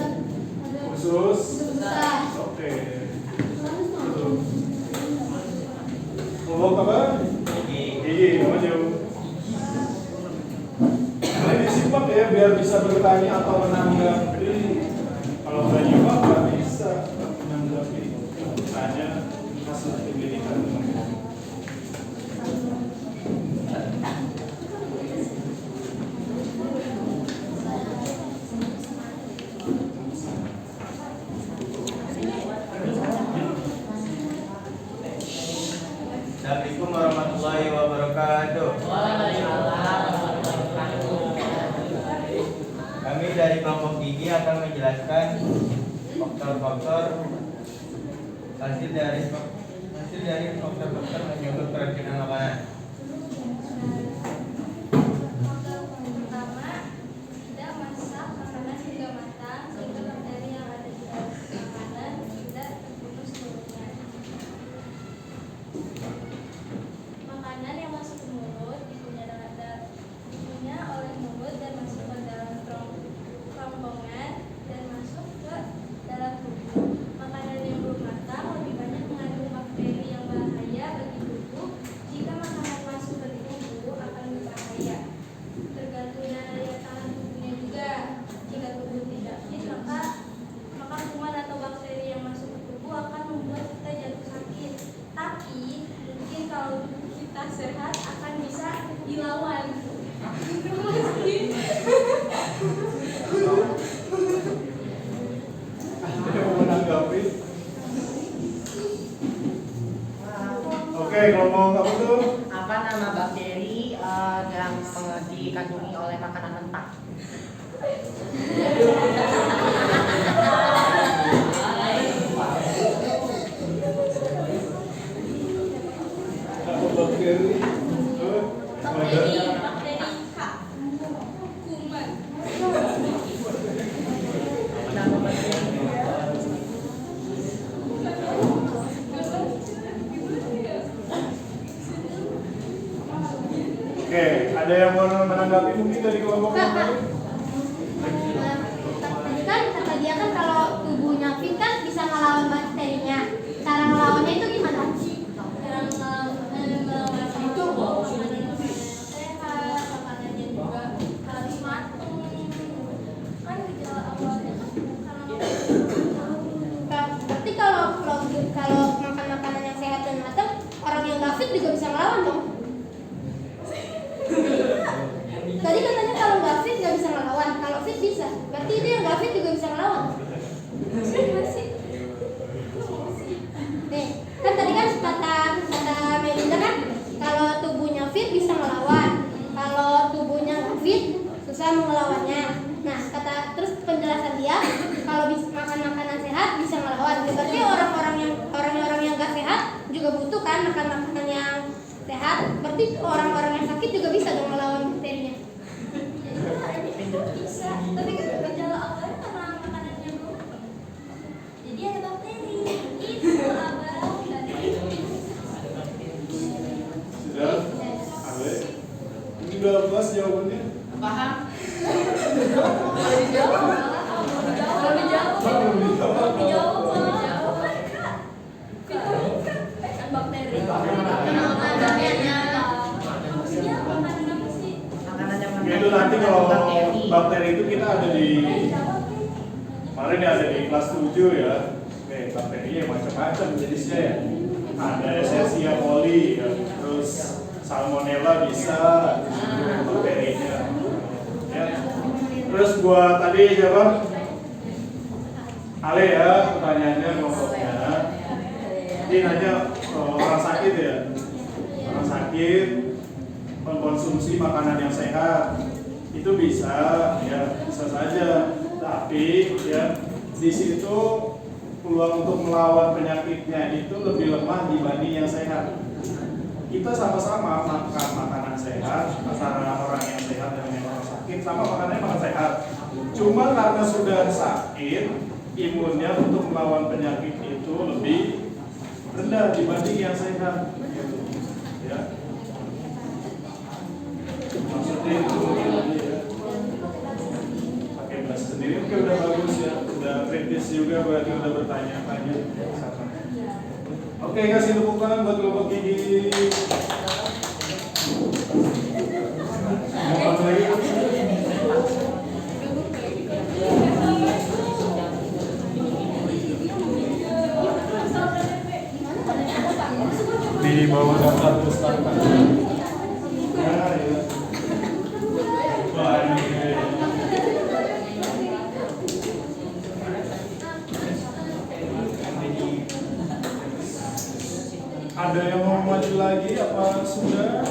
Usus. besar. Oke. Anus tuh. Kelompok apa? Gigi, maju. Nah, ini disimak ya biar bisa bertanya atau menanggapi. Kalau menjelaskan faktor-faktor hasil dari faktor-faktor menyebut keracunan makanan. Faktor pertama, tidak masak makanan hingga matang sehingga bakteri yang ada di dalam makanan tidak terbunuh seluruhnya. Makanan yang masuk ke mulut dikunyah oleh mulut dan masuk ke dalam kerongkongan dan masuk ke dalam tubuh. Makanan yang belum matang lebih banyak mengandung bakteri yang bahaya bagi tubuh. Jika makanan masuk ke tubuh akan berbahaya. Tergantung daya tahan tubuhnya juga. Jika tubuh tidak fit, maka kuman atau bakteri yang masuk ke tubuh akan membuat kita jatuh sakit. Tapi mungkin kalau tubuh kita sehat akan bisa dilawan. Ada yang mau menanggapi? Oke, ngomong apa tuh? Apa nama bakteri yang dikandungi oleh makanan mentah? Apa bakteri? Bakteri K. Kuman. Nama bakteri. Oke, ada yang mau menanggapi mungkin dari kelompok yang lain? Tadi kan kata dia kan kalau tubuhnya fit kan bisa ngelawan bakterinya. Cara ngelawannya itu gimana? Cara melawan itu makanan yang sehat, makanan yang juga harus matang. Kan gejala awalnya Berarti kalau makan makanan yang sehat dan matang, orang yang nggak fit juga bisa ngelawan dong. Tadi katanya kalau nggak fit nggak bisa ngelawan, kalau fit bisa. Berarti itu yang nggak fit juga bisa ngelawan. Nih, kan tadi kan kata Melinda kan kalau tubuhnya fit bisa ngelawan, kalau tubuhnya nggak fit susah melawannya. Nah, terus penjelasan dia kalau bisa makan makanan sehat bisa ngelawan. Berarti orang-orang yang nggak sehat juga butuh kan makan makanan yang sehat. Berarti orang-orang yang sakit juga bisa dong melawan bakterinya. bisa, tapi kan gejala awalnya karena makanannya belum. Jadi ada bakteri. Itu abang tadi. Sudah? Ale? Ini udah puas jawabannya? Paham? Belum dijawab. Kan bakteri. Maksudnya makanan apa sih? Makanan yang Oke, itu nanti kalau bakteri. bakteri itu kita ada di kemarin ya, ada di kelas 7 ya. Oke, bakterinya macam-macam jenisnya ya. Ada Escherichia coli ya, terus Salmonella bisa bakterinya. Ya. Terus buat tadi siapa? Ale ya, pertanyaannya kelompoknya. Ini nanya orang sakit ya. Orang sakit mengkonsumsi makanan yang sehat itu bisa ya, bisa saja. Tapi ya di situ peluang untuk melawan penyakitnya itu lebih lemah dibanding yang sehat. Kita sama-sama makan makanan sehat, antara orang yang sehat dan yang orang sakit sama makanannya makan sehat. Cuma karena sudah sakit, imunnya untuk melawan penyakit itu lebih rendah dibanding yang sehat. Gitu. Ya. Maksudnya itu ya. Pakai bahasa sendiri, oke udah bagus ya, udah kritis juga berarti udah bertanya-tanya. Oke, kasih tepuk tangan buat kelompok gigi. Apa lagi? Di bawah daftar pustaka. Ya, ya. Wah, ini. Ada yang mau maju lagi apa sudah?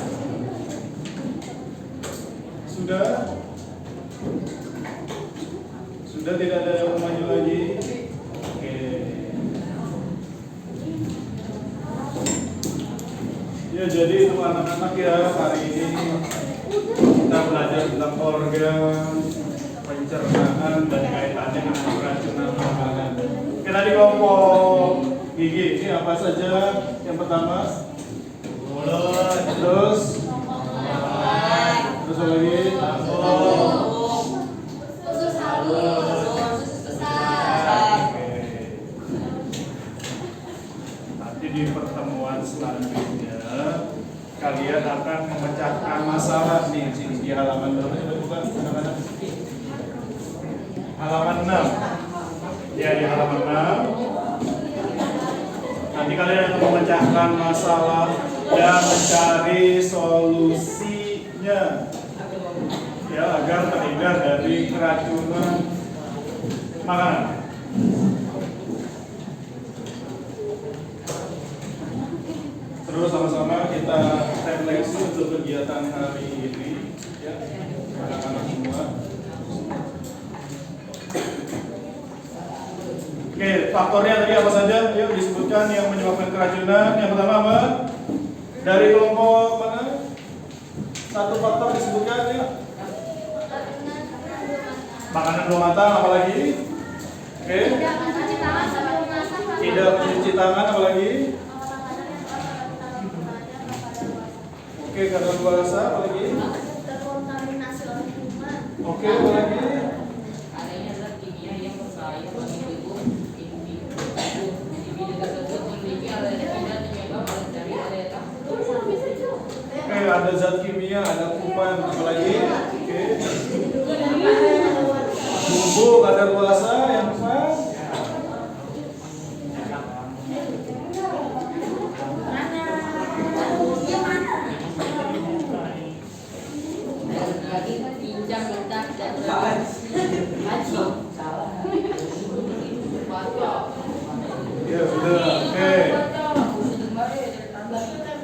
Sudah? Sudah tidak ada yang maju lagi. Oke. Ya jadi itu anak-anak ya, hari ini kita belajar tentang organ pencernaan dan kaitannya dengan keracunan makanan. Oke, tadi kelompok gigi ini apa saja? Yang pertama mulut, terus apa lagi? Usus halus, usus besar. Oke. Nanti di pertemuan selanjutnya kalian akan memecahkan masalah nih sini di halaman berapa? Coba buka anak-anak. Halaman 6. Ya, di halaman 6. Nanti kalian akan memecahkan masalah dan mencari solusinya. Ya, agar terhindar dari keracunan makanan. Terus sama-sama kita refleksi untuk kegiatan hari ini, ya, anak-anak semua. Oke, faktornya tadi apa saja? Yuk disebutkan yang menyebabkan keracunan. Yang pertama apa? Dari kelompok mana? Satu faktor disebutkan ya. Makanan belum matang, apalagi? Oke. Tidak mencuci tangan, apalagi? Oke, kadaluarsa, apalagi? Terkontaminasi oleh kuman. Oke, apalagi? Adanya zat kimia yang berbahaya bagi tubuh individu tersebut memiliki alergi dan menyebabkan dari alergi. Oke, ada zat kimia, ada kuman, apalagi? Oke. Bumbu kadaluarsa yang pas. Lagi kan pinjam letak dan haji salah. Ya sudah, oke.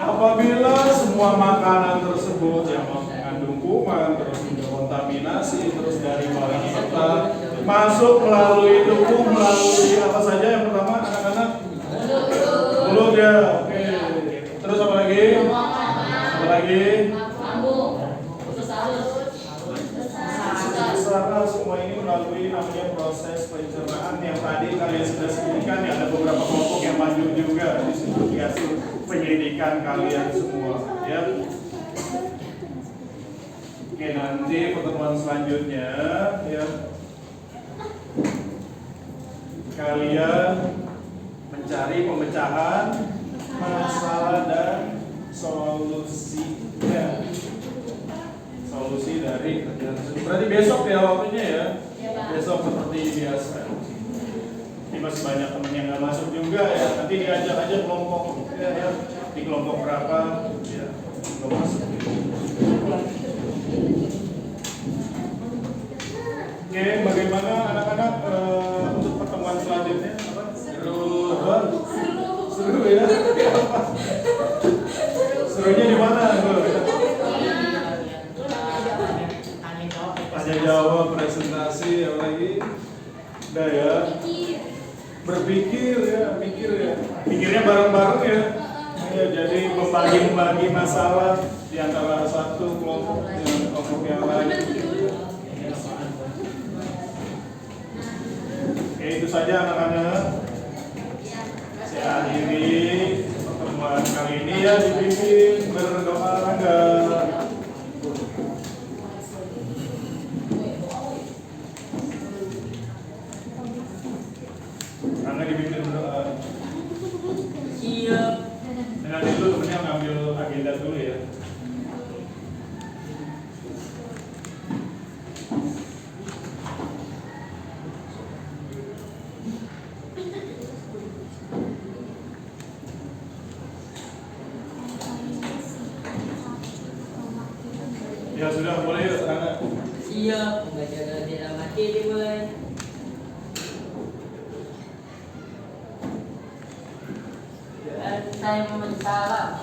Apabila semua makanan tersebut yang mengandung kuman terus kontaminasi terus dari barang serta masuk melalui tubuh melalui apa saja yang pertama anak-anak mulut ya, oke. Terus apa lagi? Apa lagi? Usaha semua ini melalui namanya proses pencernaan yang tadi kalian sudah sebutkan ya, ada beberapa kelompok yang maju juga disebut hasil penyelidikan kalian semua ya. Oke, nanti pertemuan selanjutnya ya kalian mencari pemecahan masalah dan solusinya. Solusi dari kerjaan tersebut. Berarti besok ya waktunya ya. Besok seperti biasa. Ini masih banyak teman yang nggak masuk juga ya. Nanti diajak aja kelompok ya. Di kelompok berapa ya belum masuk. Oke, bagaimana anak-anak untuk pertemuan selanjutnya? Apa? Seru ya. Serunya di mana? Tanya jawab, presentasi, apa lagi? Udah ya. Berpikir ya, pikir ya. Pikirnya bareng-bareng ya. Ya, jadi membagi masalah di antara satu kelompok dengan kelompok yang lain. Oke, itu saja anak-anak. Saya akhiri pertemuan kali ini ya, dipimpin berdoa Rangga. Rangga dipimpin berdoa. Siap. Dengan itu temennya ngambil agenda dulu ya. Ya sudah, boleh ya Rangga. Siap. Membaca doa tidak mati dimulai. Dan saya mohon salam.